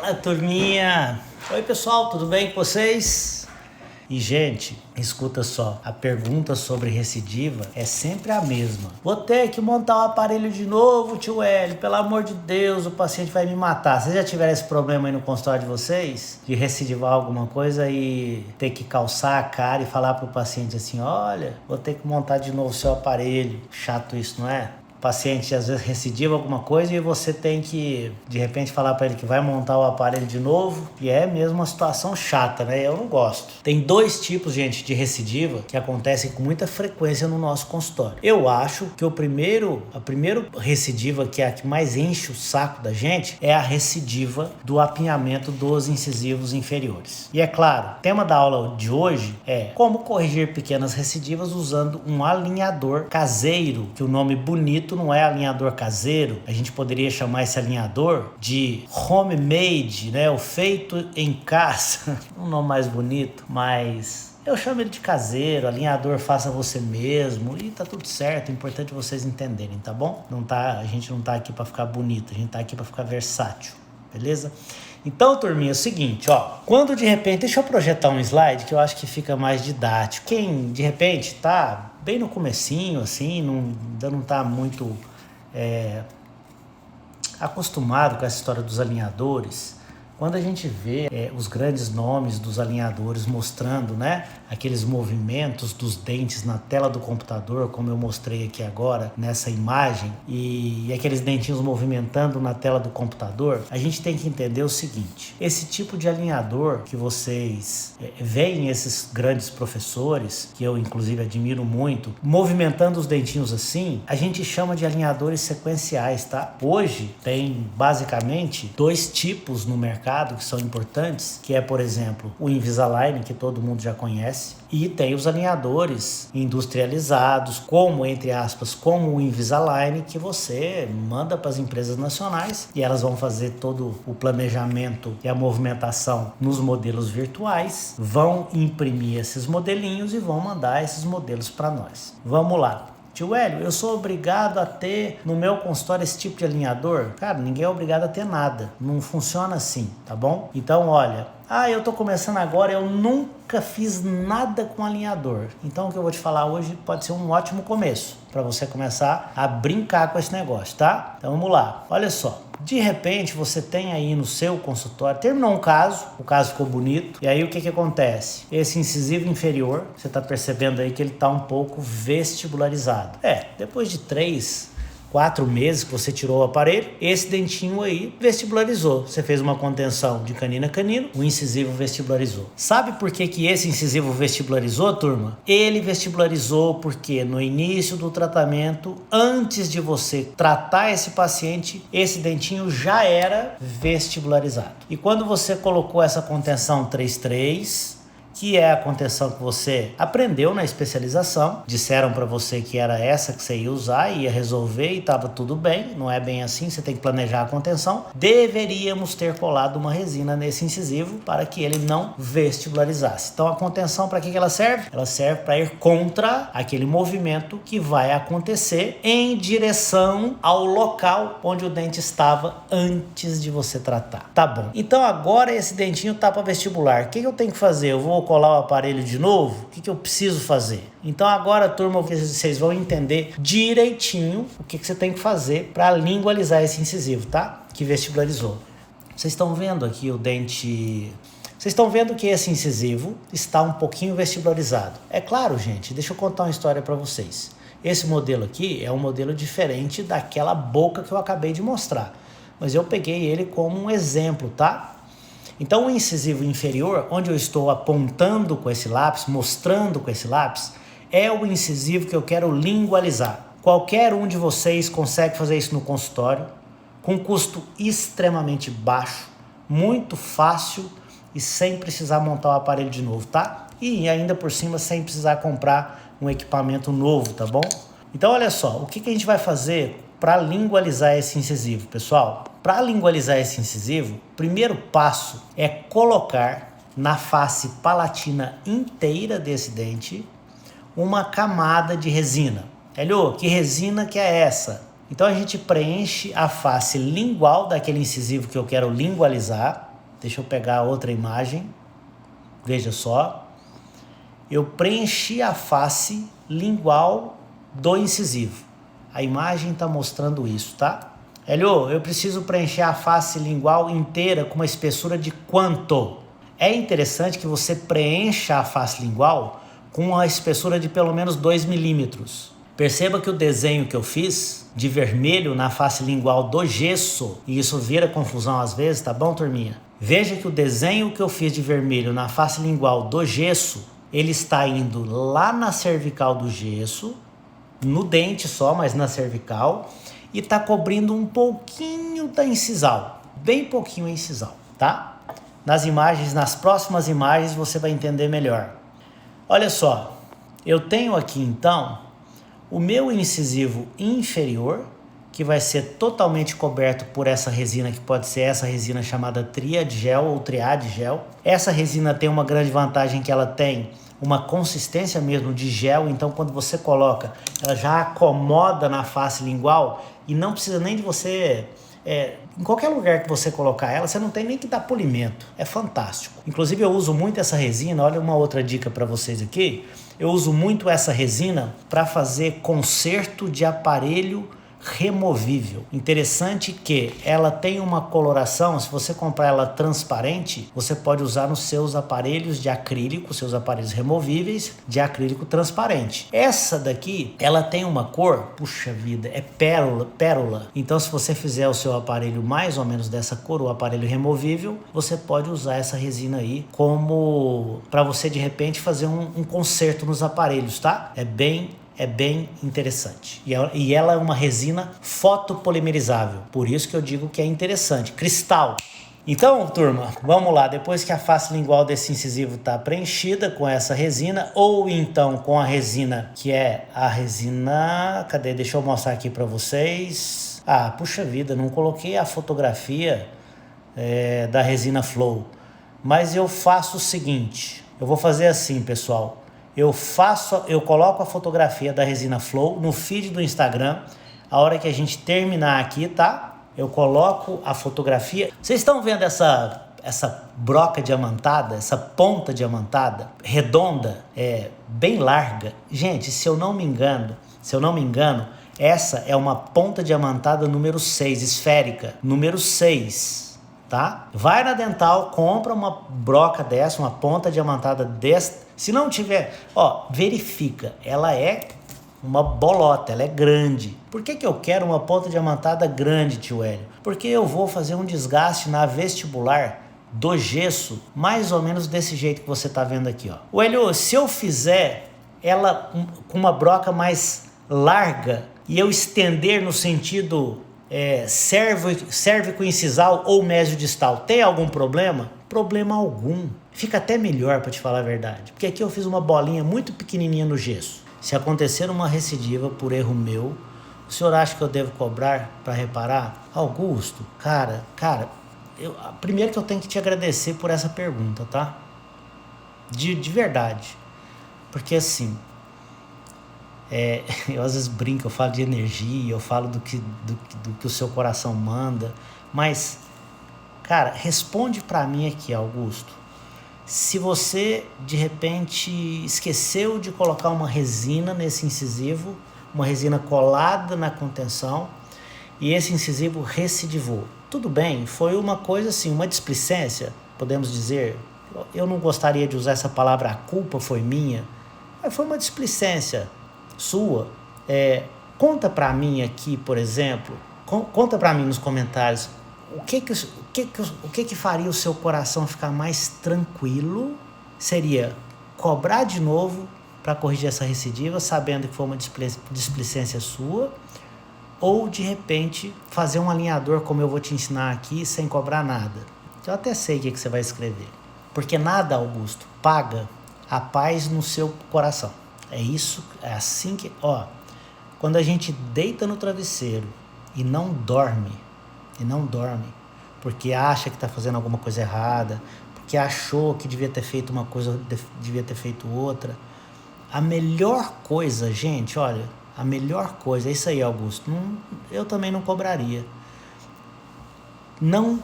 Fala, turminha! Oi, pessoal, tudo bem com vocês? E, gente, escuta só, a pergunta sobre recidiva é sempre a mesma. Vou ter que montar o aparelho de novo, tio Hélio, pelo amor de Deus, o paciente vai me matar. Vocês já tiveram esse problema aí no consultório de vocês? De recidivar alguma coisa e ter que calçar a cara e falar pro paciente assim, olha, vou ter que montar de novo o seu aparelho. Chato isso, não é? O paciente às vezes recidiva alguma coisa e você tem que, de repente, falar para ele que vai montar o aparelho de novo. E é mesmo uma situação chata, né? Eu não gosto. Tem dois tipos, gente, de recidiva que acontecem com muita frequência no nosso consultório. Eu acho que a primeira recidiva, que é a que mais enche o saco da gente, é a recidiva do apinhamento dos incisivos inferiores. E é claro, o tema da aula de hoje é como corrigir pequenas recidivas usando um alinhador caseiro, que o nome bonito não é alinhador caseiro, a gente poderia chamar esse alinhador de homemade, né? O feito em casa, um nome mais bonito, mas eu chamo ele de caseiro, alinhador faça você mesmo e tá tudo certo, é importante vocês entenderem, tá bom? A gente não tá aqui para ficar bonito, a gente tá aqui para ficar versátil, beleza? Então, turminha, é o seguinte, ó, quando de repente, deixa eu projetar um slide que eu acho que fica mais didático. Quem de repente tá bem no comecinho, assim, ainda não tá muito acostumado com essa história dos alinhadores, quando a gente vê os grandes nomes dos alinhadores mostrando, né, aqueles movimentos dos dentes na tela do computador, como eu mostrei aqui agora nessa imagem, e aqueles dentinhos movimentando na tela do computador, a gente tem que entender o seguinte: esse tipo de alinhador que vocês veem esses grandes professores, que eu inclusive admiro muito, movimentando os dentinhos assim, a gente chama de alinhadores sequenciais, tá? Hoje tem basicamente dois tipos no mercado que são importantes, que é, por exemplo, o Invisalign, que todo mundo já conhece, e tem os alinhadores industrializados, como, entre aspas, como o Invisalign, que você manda para as empresas nacionais e elas vão fazer todo o planejamento e a movimentação nos modelos virtuais, vão imprimir esses modelinhos e vão mandar esses modelos para nós. Vamos lá. Tio Hélio, eu sou obrigado a ter no meu consultório esse tipo de alinhador? Cara, ninguém é obrigado a ter nada. Não funciona assim, tá bom? Então, olha, eu tô começando agora, eu nunca fiz nada com alinhador. Então, o que eu vou te falar hoje pode ser um ótimo começo para você começar a brincar com esse negócio, tá? Então, vamos lá. Olha só. De repente, você tem aí no seu consultório, terminou um caso, o caso ficou bonito, e aí o que acontece? Esse incisivo inferior, você está percebendo aí que ele está um pouco vestibularizado. Depois de 4 meses que você tirou o aparelho, esse dentinho aí vestibularizou. Você fez uma contenção de canino a canino, o incisivo vestibularizou. Sabe por que esse incisivo vestibularizou, turma? Ele vestibularizou porque no início do tratamento, antes de você tratar esse paciente, esse dentinho já era vestibularizado. E quando você colocou essa contenção 3-3, que é a contenção que você aprendeu na especialização, disseram para você que era essa que você ia usar, ia resolver e estava tudo bem, não é bem assim, você tem que planejar a contenção, deveríamos ter colado uma resina nesse incisivo para que ele não vestibularizasse. Então a contenção, para que ela serve? Ela serve para ir contra aquele movimento que vai acontecer em direção ao local onde o dente estava antes de você tratar. Tá bom. Então agora esse dentinho tá para vestibular. O que eu tenho que fazer? Eu vou colar o aparelho de novo? O que eu preciso fazer? Então agora, turma, vocês vão entender direitinho o que você tem que fazer para lingualizar esse incisivo, tá? Que vestibularizou. Vocês estão vendo aqui o dente... Vocês estão vendo que esse incisivo está um pouquinho vestibularizado. É claro, gente, deixa eu contar uma história para vocês. Esse modelo aqui é um modelo diferente daquela boca que eu acabei de mostrar. Mas eu peguei ele como um exemplo, tá? Então, o incisivo inferior, onde eu estou apontando com esse lápis, mostrando com esse lápis, é o incisivo que eu quero lingualizar. Qualquer um de vocês consegue fazer isso no consultório, com custo extremamente baixo, muito fácil e sem precisar montar o aparelho de novo, tá? E ainda por cima, sem precisar comprar um equipamento novo, tá bom? Então, olha só, o que a gente vai fazer para lingualizar esse incisivo, pessoal? Para lingualizar esse incisivo, o primeiro passo é colocar na face palatina inteira desse dente uma camada de resina. Helio, que resina que é essa? Então a gente preenche a face lingual daquele incisivo que eu quero lingualizar Deixa eu pegar outra imagem. Veja só. Eu preenchi a face lingual do incisivo. A imagem está mostrando isso, tá? Hélio, eu preciso preencher a face lingual inteira com uma espessura de quanto? É interessante que você preencha a face lingual com uma espessura de pelo menos 2 milímetros. Perceba que o desenho que eu fiz de vermelho na face lingual do gesso, e isso vira confusão às vezes, tá bom, turminha? Veja que o desenho que eu fiz de vermelho na face lingual do gesso, ele está indo lá na cervical do gesso, no dente só, mas na cervical, e está cobrindo um pouquinho da incisal, bem pouquinho a incisal, tá? Nas próximas imagens você vai entender melhor. Olha só, eu tenho aqui então o meu incisivo inferior, que vai ser totalmente coberto por essa resina, que pode ser essa resina chamada Triad Gel ou Triad Gel. Essa resina tem uma grande vantagem, que ela tem uma consistência mesmo de gel, então quando você coloca, ela já acomoda na face lingual e não precisa nem de você... em qualquer lugar que você colocar ela, você não tem nem que dar polimento. É fantástico. Inclusive eu uso muito essa resina. Olha uma outra dica para vocês aqui. Eu uso muito essa resina para fazer conserto de aparelho removível. Interessante que ela tem uma coloração, se você comprar ela transparente, você pode usar nos seus aparelhos de acrílico, seus aparelhos removíveis de acrílico transparente. Essa daqui, ela tem uma cor, puxa vida, é pérola. Então se você fizer o seu aparelho mais ou menos dessa cor, o aparelho removível, você pode usar essa resina aí como para você de repente fazer um conserto nos aparelhos, tá? É bem interessante. E ela é uma resina fotopolimerizável. Por isso que eu digo que é interessante. Cristal. Então, turma, vamos lá. Depois que a face lingual desse incisivo está preenchida com essa resina, ou então com a resina, que é a resina... Cadê? Deixa eu mostrar aqui para vocês. Ah, puxa vida, não coloquei a fotografia da resina Flow. Mas eu faço o seguinte. Eu vou fazer assim, pessoal. Eu coloco a fotografia da resina Flow no feed do Instagram. A hora que a gente terminar aqui, tá? Eu coloco a fotografia. Vocês estão vendo essa broca diamantada, essa ponta diamantada, redonda, bem larga? Gente, se eu não me engano, essa é uma ponta diamantada número 6, esférica, número 6. Tá? Vai na Dental, compra uma broca dessa, uma ponta diamantada dessa. Se não tiver, verifica. Ela é uma bolota, ela é grande. Por que eu quero uma ponta diamantada grande, tio Hélio? Porque eu vou fazer um desgaste na vestibular do gesso, mais ou menos desse jeito que você tá vendo aqui, ó. O Hélio, se eu fizer ela com uma broca mais larga e eu estender no sentido... cérvico incisal ou mesiodistal, tem algum problema? Problema algum. Fica até melhor, para te falar a verdade, porque aqui eu fiz uma bolinha muito pequenininha no gesso. Se acontecer uma recidiva por erro meu, o senhor acha que eu devo cobrar para reparar? Augusto, cara, primeiro que eu tenho que te agradecer por essa pergunta, tá? De verdade, porque assim, eu às vezes brinco, eu falo de energia, eu falo do que o seu coração manda, mas, cara, responde pra mim aqui, Augusto. Se você, de repente, esqueceu de colocar uma resina nesse incisivo, uma resina colada na contenção, e esse incisivo recidivou. Tudo bem, foi uma coisa assim, uma displicência, podemos dizer. Eu não gostaria de usar essa palavra, a culpa foi minha, mas foi uma displicência sua. Conta pra mim aqui, por exemplo, conta pra mim nos comentários o que faria o seu coração ficar mais tranquilo. Seria cobrar de novo para corrigir essa recidiva, sabendo que foi uma displicência sua, ou de repente fazer um alinhador como eu vou te ensinar aqui sem cobrar nada. Eu até sei o que você vai escrever, porque nada, Augusto, paga a paz no seu coração. É isso, é assim que... quando a gente deita no travesseiro e não dorme, porque acha que está fazendo alguma coisa errada, porque achou que devia ter feito uma coisa, devia ter feito outra, a melhor coisa, gente, olha, a melhor coisa, é isso aí, Augusto, eu também não cobraria.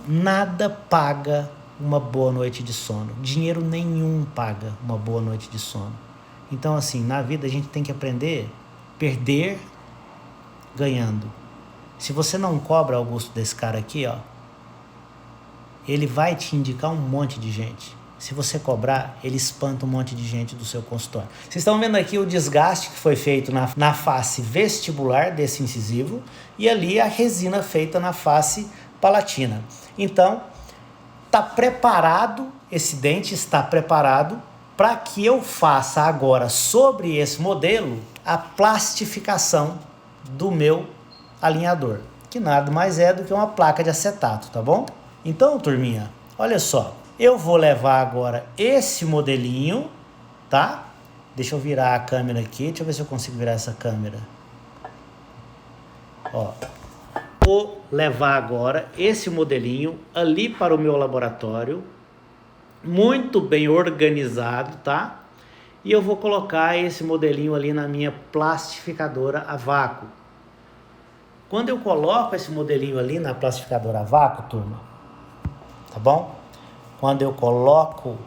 Nada paga uma boa noite de sono. Dinheiro nenhum paga uma boa noite de sono. Então, assim, na vida a gente tem que aprender a perder ganhando. Se você não cobra, Augusto, desse cara aqui, ó, ele vai te indicar um monte de gente. Se você cobrar, ele espanta um monte de gente do seu consultório. Vocês estão vendo aqui o desgaste que foi feito na face vestibular desse incisivo e ali a resina feita na face palatina. Então, está preparado, esse dente está preparado para que eu faça agora sobre esse modelo a plastificação do meu alinhador, que nada mais é do que uma placa de acetato, tá bom? Então, turminha, olha só, eu vou levar agora esse modelinho, tá? Deixa eu virar a câmera aqui, deixa eu ver se eu consigo virar essa câmera. Ó, vou levar agora esse modelinho ali para o meu laboratório, muito bem organizado, tá? E eu vou colocar esse modelinho ali na minha plastificadora a vácuo. Quando eu coloco esse modelinho ali na plastificadora a vácuo, turma, tá bom? Quando eu coloco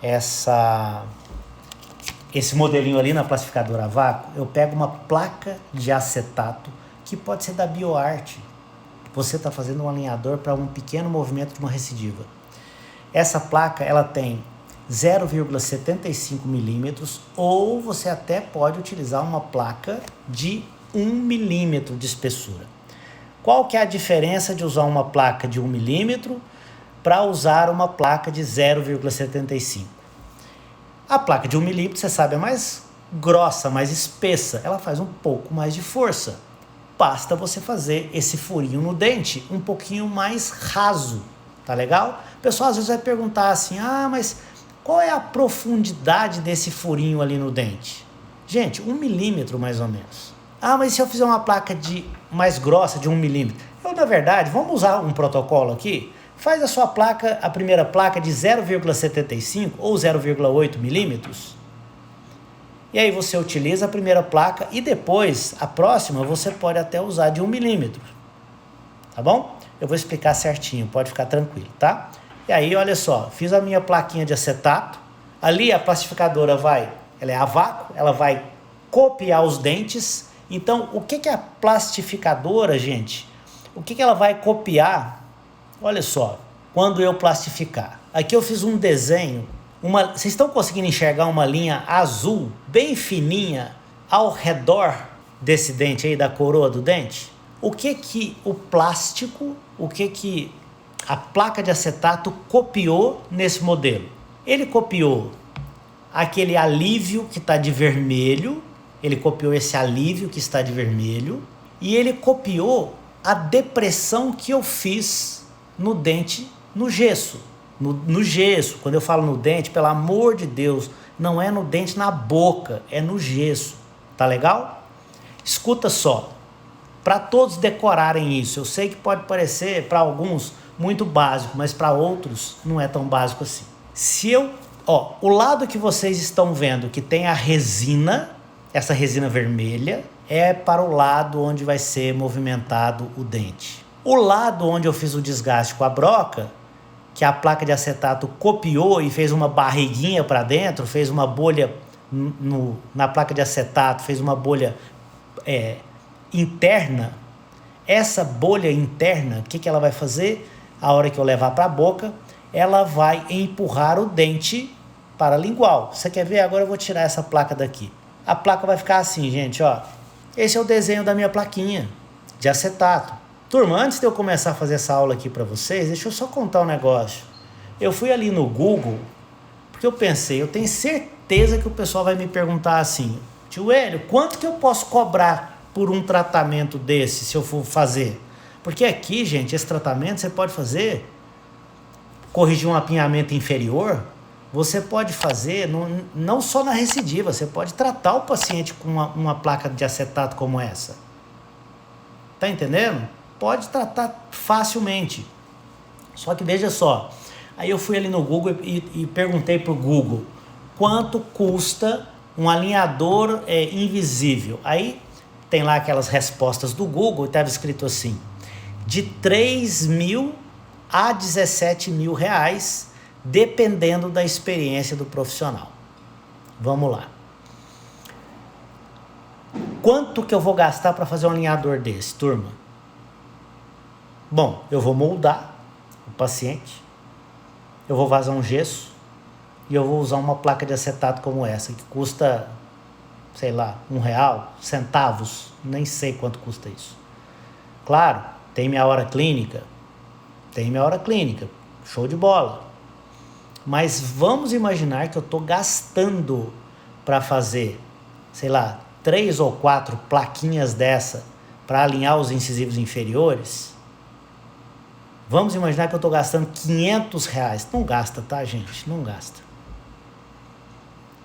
esse modelinho ali na plastificadora a vácuo, eu pego uma placa de acetato, que pode ser da BioArt. Você está fazendo um alinhador para um pequeno movimento de uma recidiva. Essa placa, ela tem 0,75 milímetros, ou você até pode utilizar uma placa de 1 milímetro de espessura. Qual que é a diferença de usar uma placa de 1 milímetro para usar uma placa de 0,75? A placa de 1 milímetro, você sabe, é mais grossa, mais espessa, ela faz um pouco mais de força. Basta você fazer esse furinho no dente um pouquinho mais raso, tá legal? O pessoal às vezes vai perguntar assim, mas qual é a profundidade desse furinho ali no dente? Gente, 1 milímetro mais ou menos. Mas se eu fizer uma placa mais grossa, de 1 milímetro? Na verdade, vamos usar um protocolo aqui. Faz a sua placa, a primeira placa de 0,75 ou 0,8 milímetros. E aí você utiliza a primeira placa e depois, a próxima, você pode até usar de 1 milímetro. Tá bom? Eu vou explicar certinho, pode ficar tranquilo, tá? E aí, olha só, fiz a minha plaquinha de acetato. Ali a plastificadora ela é a vácuo, ela vai copiar os dentes. Então, o que a plastificadora, gente, o que ela vai copiar? Olha só, quando eu plastificar. Aqui eu fiz um desenho, vocês estão conseguindo enxergar uma linha azul, bem fininha, ao redor desse dente aí, da coroa do dente? O que o plástico, a placa de acetato copiou nesse modelo? Ele copiou aquele alívio que está de vermelho, ele copiou esse alívio que está de vermelho, e ele copiou a depressão que eu fiz no dente, no gesso. No gesso, quando eu falo no dente, pelo amor de Deus, não é no dente na boca, é no gesso. Tá legal? Escuta só, para todos decorarem isso. Eu sei que pode parecer para alguns muito básico, mas para outros não é tão básico assim. O lado que vocês estão vendo que tem a resina, essa resina vermelha, é para o lado onde vai ser movimentado o dente. O lado onde eu fiz o desgaste com a broca, que a placa de acetato copiou e fez uma barriguinha para dentro, fez uma bolha na placa de acetato, fez uma bolha interna. Essa bolha interna, o que ela vai fazer? A hora que eu levar para a boca, ela vai empurrar o dente para a lingual. Você quer ver? Agora eu vou tirar essa placa daqui. A placa vai ficar assim, gente, ó. Esse é o desenho da minha plaquinha de acetato. Turma, antes de eu começar a fazer essa aula aqui para vocês, deixa eu só contar um negócio. Eu fui ali no Google, porque eu pensei, eu tenho certeza que o pessoal vai me perguntar assim, tio Hélio, quanto que eu posso cobrar por um tratamento desse, se eu for fazer? Porque aqui, gente, esse tratamento você pode fazer, corrigir um apinhamento inferior, você pode fazer não só na recidiva, você pode tratar o paciente com uma placa de acetato como essa. Tá entendendo? Pode tratar facilmente. Só que veja só, aí eu fui ali no Google e perguntei pro Google quanto custa um alinhador invisível. Aí tem lá aquelas respostas do Google e estava escrito assim, de 3 mil a R$17.000, dependendo da experiência do profissional. Vamos lá. Quanto que eu vou gastar para fazer um alinhador desse, turma? Bom, eu vou moldar o paciente, eu vou vazar um gesso e eu vou usar uma placa de acetato como essa, que custa, sei lá, R$1, centavos, nem sei quanto custa isso. Claro, tem minha hora clínica, show de bola. Mas vamos imaginar que eu estou gastando para fazer, sei lá, 3 ou 4 plaquinhas dessa para alinhar os incisivos inferiores. Vamos imaginar que eu estou gastando R$500. Não gasta, tá, gente? Não gasta.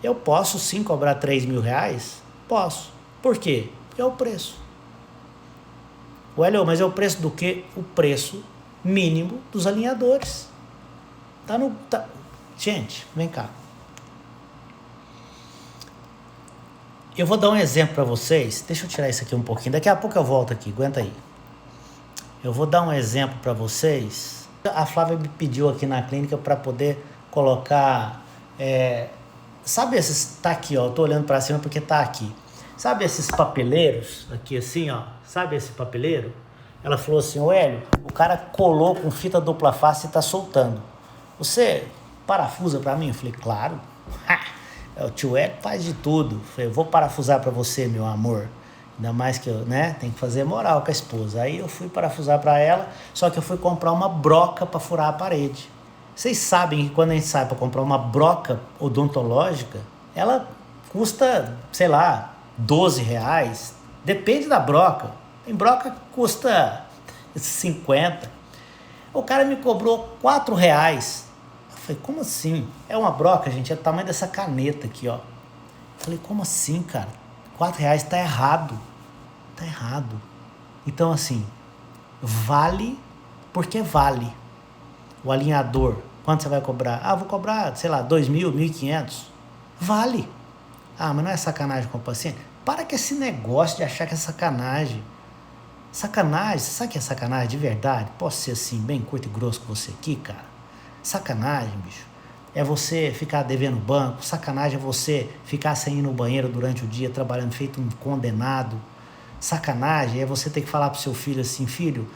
Eu posso sim cobrar R$3.000? Posso. Por quê? Porque é o preço. Mas é o preço do quê? O preço mínimo dos alinhadores. Gente, vem cá. Eu vou dar um exemplo para vocês. Deixa eu tirar isso aqui um pouquinho. Daqui a pouco eu volto aqui. Aguenta aí. Eu vou dar um exemplo para vocês. A Flávia me pediu aqui na clínica para poder colocar... sabe esses... Tá aqui, ó. Eu tô olhando para cima porque tá aqui. Sabe esses papeleiros? Aqui assim, ó. Sabe esse papeleiro? Ela falou assim, Hélio, o cara colou com fita dupla face e tá soltando. Você parafusa para mim? Eu falei, claro. O tio Hélio faz de tudo. Eu falei, eu vou parafusar para você, meu amor. Ainda mais que eu, tem que fazer moral com a esposa. Aí eu fui parafusar para ela, só que eu fui comprar uma broca para furar a parede. Vocês sabem que quando a gente sai para comprar uma broca odontológica, ela custa, sei lá, R$12. Depende da broca. Tem broca que custa 50. O cara me cobrou R$4. Eu falei, como assim? É uma broca, gente, é o tamanho dessa caneta aqui, ó. Eu falei, como assim, cara? R$4 tá errado. Tá errado. Então, assim, vale porque vale. O alinhador, quanto você vai cobrar? Vou cobrar, sei lá, 2.000, 1.500. Vale. Mas não é sacanagem com o paciente? Para com esse negócio de achar que é sacanagem. Sacanagem, você sabe o que é sacanagem de verdade? Posso ser assim, bem curto e grosso com você aqui, cara? Sacanagem, bicho, é você ficar devendo banco. Sacanagem é você ficar sem ir no banheiro durante o dia, trabalhando feito um condenado. Sacanagem é você ter que falar pro seu filho assim, filho,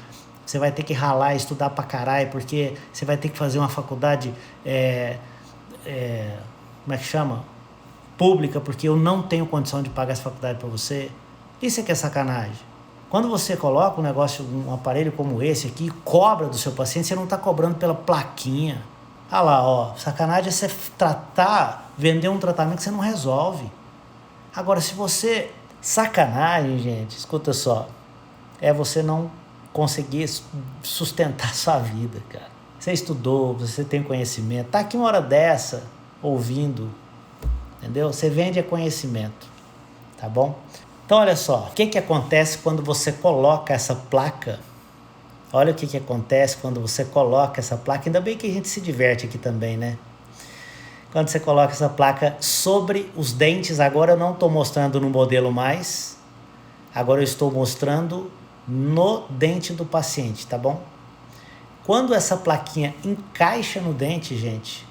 você vai ter que ralar e estudar pra caralho, porque você vai ter que fazer uma faculdade, como é que chama? Pública, porque eu não tenho condição de pagar essa faculdade pra você. Isso é que é sacanagem. Quando você coloca um aparelho como esse aqui, cobra do seu paciente, você não está cobrando pela plaquinha. Lá, ó, sacanagem é você vender um tratamento que você não resolve. Agora, se você... Sacanagem, gente, escuta só, é você não conseguir sustentar sua vida, cara. Você estudou, você tem conhecimento, tá aqui uma hora dessa, ouvindo, entendeu? Você vende conhecimento, tá bom? Então, olha só, o que acontece quando você coloca essa placa? Olha o que acontece quando você coloca essa placa. Ainda bem que a gente se diverte aqui também, né? Quando você coloca essa placa sobre os dentes, agora eu não estou mostrando no modelo mais, agora eu estou mostrando no dente do paciente, tá bom? Quando essa plaquinha encaixa no dente, gente,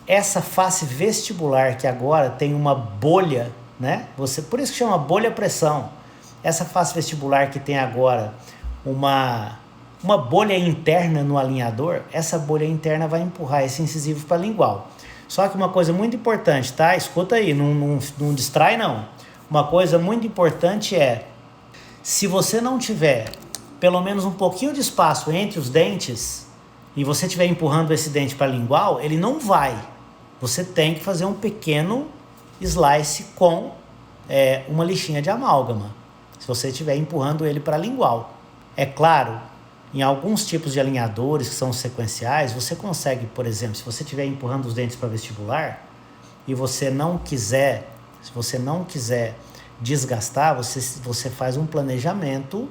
essa face vestibular que agora tem uma bolha, né? Por isso que chama bolha pressão. Essa face vestibular que tem agora uma bolha interna no alinhador, essa bolha interna vai empurrar esse incisivo para lingual. Só que uma coisa muito importante, tá? Escuta aí, não distrai não. Uma coisa muito importante é, se você não tiver pelo menos um pouquinho de espaço entre os dentes e você estiver empurrando esse dente para lingual, ele não vai. Você tem que fazer um pequeno slice com uma lixinha de amálgama, se você estiver empurrando ele para lingual. É claro, em alguns tipos de alinhadores que são sequenciais, você consegue, por exemplo, se você estiver empurrando os dentes para vestibular e você não quiser desgastar, você faz um planejamento,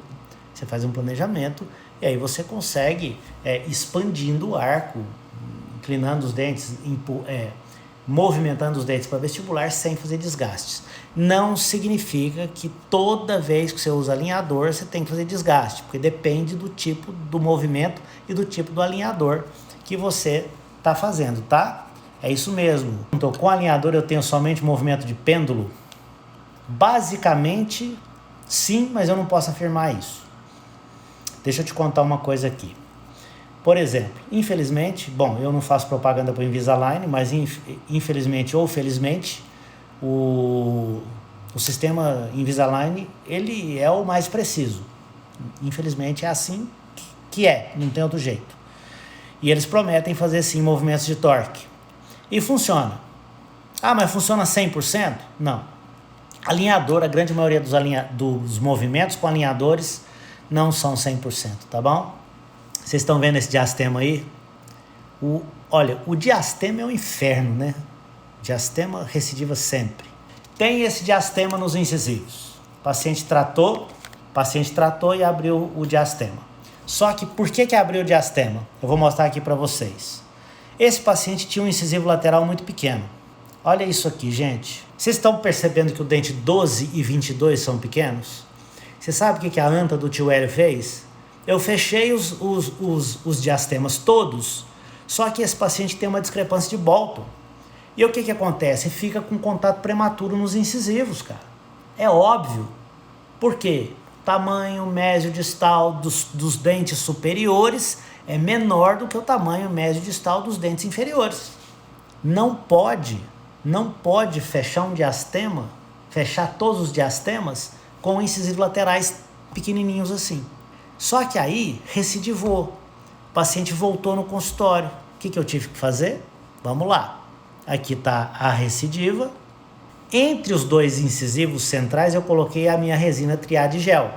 e aí você consegue expandindo o arco, inclinando os dentes, movimentando os dentes para vestibular sem fazer desgastes. Não significa que toda vez que você usa alinhador você tem que fazer desgaste, porque depende do tipo do movimento e do tipo do alinhador que você está fazendo, tá? É isso mesmo. Então, com alinhador eu tenho somente movimento de pêndulo? Basicamente, sim, mas eu não posso afirmar isso. Deixa eu te contar uma coisa aqui. Por exemplo, infelizmente, bom, eu não faço propaganda para o Invisalign, mas infelizmente ou felizmente, o sistema Invisalign, ele é o mais preciso. Infelizmente é assim que é, não tem outro jeito. E eles prometem fazer sim movimentos de torque. E funciona. Ah, mas funciona 100%? Não. Alinhador, a grande maioria dos movimentos com alinhadores não são 100%, tá bom? Vocês estão vendo esse diastema aí? Olha, o diastema é um inferno, né? Diastema recidiva sempre. Tem esse diastema nos incisivos. O paciente tratou e abriu o diastema. Só que por que abriu o diastema? Eu vou mostrar aqui para vocês. Esse paciente tinha um incisivo lateral muito pequeno. Olha isso aqui, gente. Vocês estão percebendo que o dente 12 e 22 são pequenos? Você sabe o que a anta do tio Hélio fez? Eu fechei os diastemas todos, só que esse paciente tem uma discrepância de Bolton. E o que acontece? Fica com contato prematuro nos incisivos, cara. É óbvio. Por quê? O tamanho médio distal dos dentes superiores é menor do que o tamanho médio distal dos dentes inferiores. Não pode fechar um diastema, fechar todos os diastemas com incisivos laterais pequenininhos assim. Só que aí recidivou, o paciente voltou no consultório. O que eu tive que fazer? Vamos lá. Aqui está a recidiva. Entre os dois incisivos centrais eu coloquei a minha resina Triad Gel.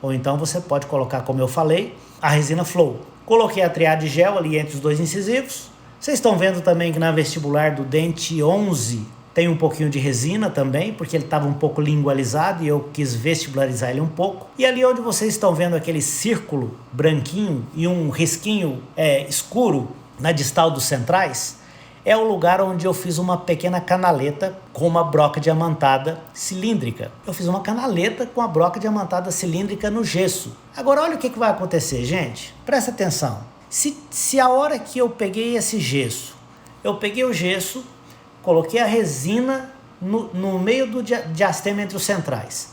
Ou então você pode colocar, como eu falei, a resina Flow. Coloquei a Triad Gel ali entre os dois incisivos. Vocês estão vendo também que na vestibular do dente 11 tem um pouquinho de resina também, porque ele estava um pouco lingualizado e eu quis vestibularizar ele um pouco. E ali onde vocês estão vendo aquele círculo branquinho e um risquinho escuro na distal dos centrais, é o lugar onde eu fiz uma pequena canaleta com uma broca diamantada cilíndrica. Eu fiz uma canaleta com a broca diamantada cilíndrica no gesso. Agora olha o que vai acontecer, gente. Presta atenção. Se a hora que eu peguei esse gesso, eu peguei o gesso, coloquei a resina no meio do diastema entre os centrais.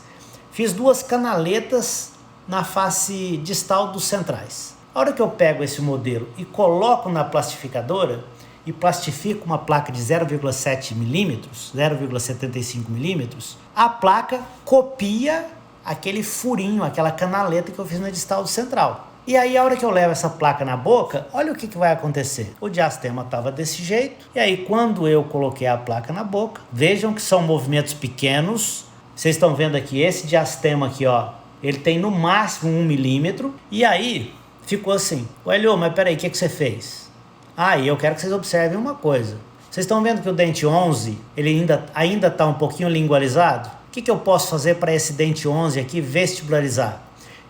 Fiz duas canaletas na face distal dos centrais. A hora que eu pego esse modelo e coloco na plastificadora e plastifico uma placa de 0,7 milímetros, 0,75 milímetros, a placa copia aquele furinho, aquela canaleta que eu fiz na distal do central. E aí, a hora que eu levo essa placa na boca, olha o que vai acontecer. O diastema estava desse jeito. E aí, quando eu coloquei a placa na boca, vejam que são movimentos pequenos. Vocês estão vendo aqui, esse diastema aqui, ó, ele tem no máximo 1 milímetro. E aí, ficou assim. Hélio, mas peraí, o que você fez? E eu quero que vocês observem uma coisa. Vocês estão vendo que o dente 11, ele ainda está um pouquinho lingualizado? O que eu posso fazer para esse dente 11 aqui vestibularizar?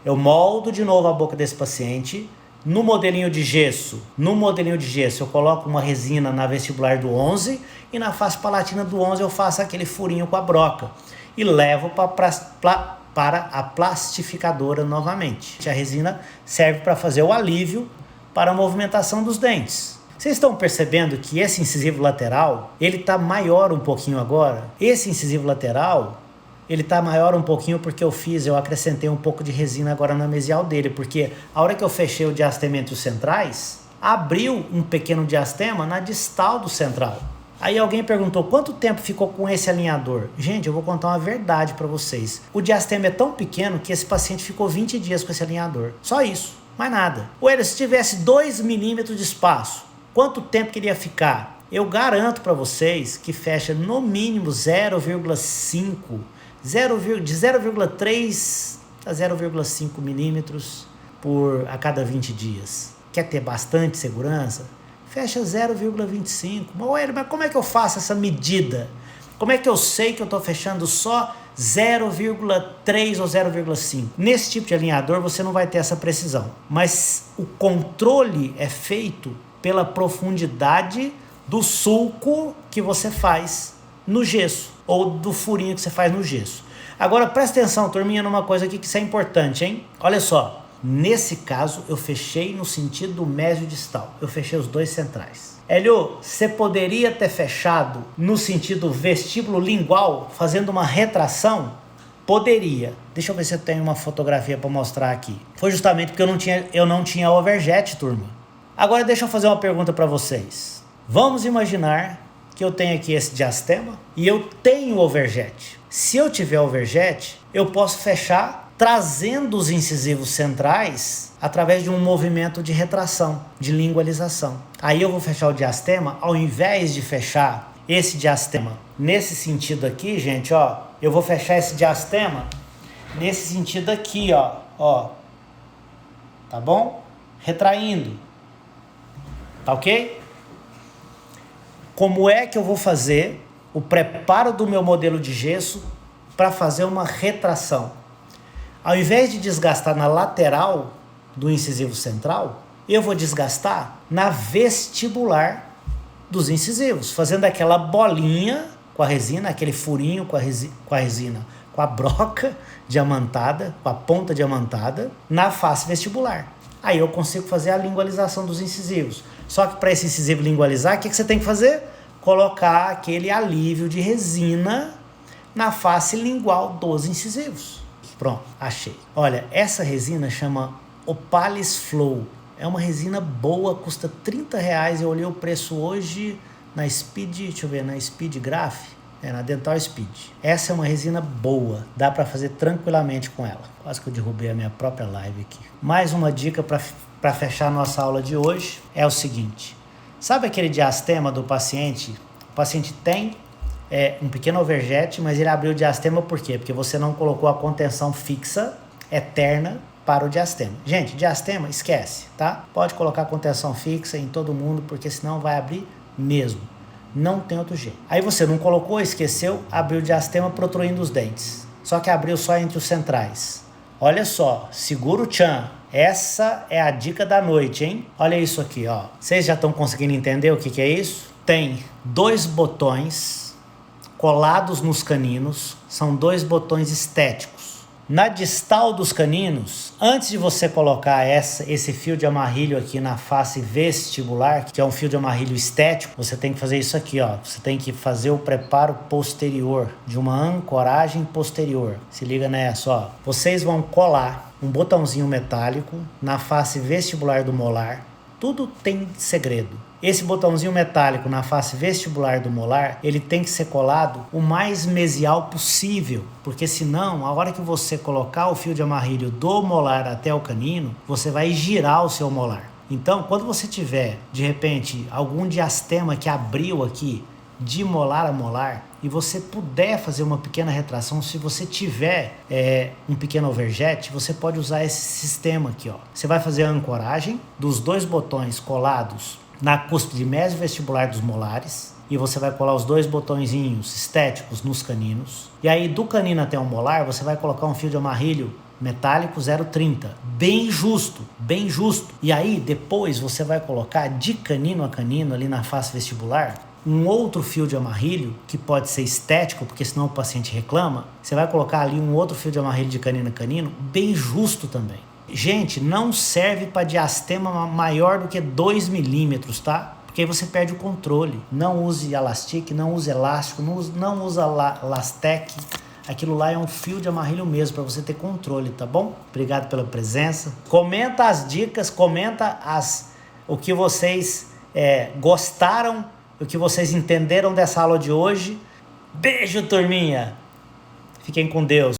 Eu moldo de novo a boca desse paciente. No modelinho de gesso eu coloco uma resina na vestibular do 11 e na face palatina do 11 eu faço aquele furinho com a broca e levo para a plastificadora novamente. A resina serve para fazer o alívio para a movimentação dos dentes. Vocês estão percebendo que esse incisivo lateral, ele está maior um pouquinho agora? Esse incisivo lateral, ele está maior um pouquinho porque eu acrescentei um pouco de resina agora na mesial dele, porque a hora que eu fechei o diastema entre os centrais, abriu um pequeno diastema na distal do central. Aí alguém perguntou, quanto tempo ficou com esse alinhador? Gente, eu vou contar uma verdade para vocês. O diastema é tão pequeno que esse paciente ficou 20 dias com esse alinhador. Só isso, mais nada. Se tivesse 2 milímetros de espaço, quanto tempo que ele ia ficar? Eu garanto para vocês que fecha no mínimo 0,5 de 0,3 a 0,5 milímetros a cada 20 dias. Quer ter bastante segurança? Fecha 0,25. Mas como é que eu faço essa medida? Como é que eu sei que eu estou fechando só 0,3 ou 0,5? Nesse tipo de alinhador você não vai ter essa precisão. Mas o controle é feito pela profundidade do sulco que você faz no gesso, ou do furinho que você faz no gesso. Agora presta atenção, turminha, numa coisa aqui que isso é importante, hein? Olha só, nesse caso eu fechei no sentido do mesiodistal, eu fechei os dois centrais. Hélio, você poderia ter fechado no sentido vestíbulo lingual, fazendo uma retração? Poderia. Deixa eu ver se eu tenho uma fotografia para mostrar aqui. Foi justamente porque eu não tinha overjet, turma. Agora deixa eu fazer uma pergunta para vocês. Vamos imaginar que eu tenho aqui esse diastema e eu tenho overjet. Se eu tiver overjet, eu posso fechar trazendo os incisivos centrais através de um movimento de retração, de lingualização. Aí eu vou fechar o diastema, ao invés de fechar esse diastema nesse sentido aqui, gente, ó, eu vou fechar esse diastema nesse sentido aqui, ó, tá bom? Retraindo, tá ok? Como é que eu vou fazer o preparo do meu modelo de gesso para fazer uma retração? Ao invés de desgastar na lateral do incisivo central, eu vou desgastar na vestibular dos incisivos, fazendo aquela bolinha com a resina, aquele furinho com a resina, com a broca diamantada, com a ponta diamantada, na face vestibular. Aí eu consigo fazer a lingualização dos incisivos. Só que para esse incisivo lingualizar, o que você tem que fazer? Colocar aquele alívio de resina na face lingual dos incisivos. Pronto, achei. Olha, essa resina chama Opalis Flow. É uma resina boa, custa R$30. Eu olhei o preço hoje na Speed, deixa eu ver, na Speed Graph, na Dental Speed. Essa é uma resina boa, dá para fazer tranquilamente com ela. Quase que eu derrubei a minha própria live aqui. Mais uma dica para fechar a nossa aula de hoje é o seguinte. Sabe aquele diastema do paciente? O paciente tem um pequeno overjet, mas ele abriu o diastema por quê? Porque você não colocou a contenção fixa, eterna, para o diastema. Gente, diastema, esquece, tá? Pode colocar contenção fixa em todo mundo, porque senão vai abrir mesmo. Não tem outro jeito. Aí você não colocou, esqueceu, abriu o diastema protruindo os dentes. Só que abriu só entre os centrais. Olha só, segura o tchan. Essa é a dica da noite, hein? Olha isso aqui, ó. Vocês já estão conseguindo entender o que é isso? Tem 2 botões colados nos caninos. São 2 botões estéticos. Na distal dos caninos, antes de você colocar esse fio de amarrilho aqui na face vestibular, que é um fio de amarrilho estético, você tem que fazer isso aqui, ó. Você tem que fazer o preparo posterior, de uma ancoragem posterior. Se liga nessa, ó. Vocês vão colar um botãozinho metálico na face vestibular do molar. Tudo tem segredo. Esse botãozinho metálico na face vestibular do molar, ele tem que ser colado o mais mesial possível, porque senão, a hora que você colocar o fio de amarrilho do molar até o canino, você vai girar o seu molar. Então, quando você tiver, de repente, algum diastema que abriu aqui, de molar a molar, e você puder fazer uma pequena retração, se você tiver um pequeno overjet, você pode usar esse sistema aqui, ó. Você vai fazer a ancoragem dos 2 botões colados na cúspide mesovestibular dos molares, e você vai colar os 2 botõezinhos estéticos nos caninos, e aí do canino até o molar você vai colocar um fio de amarrilho metálico 0,30, bem justo, e aí depois você vai colocar de canino a canino ali na face vestibular um outro fio de amarrilho, que pode ser estético, porque senão o paciente reclama. Você vai colocar ali um outro fio de amarrilho de canino a canino, bem justo também. Gente, não serve para diastema maior do que 2 milímetros, tá? Porque aí você perde o controle. Não use elastique, não use elástico, não usa lastec. Aquilo lá é um fio de amarrilho mesmo, para você ter controle, tá bom? Obrigado pela presença. Comenta as dicas, comenta o que vocês gostaram, o que vocês entenderam dessa aula de hoje. Beijo, turminha! Fiquem com Deus.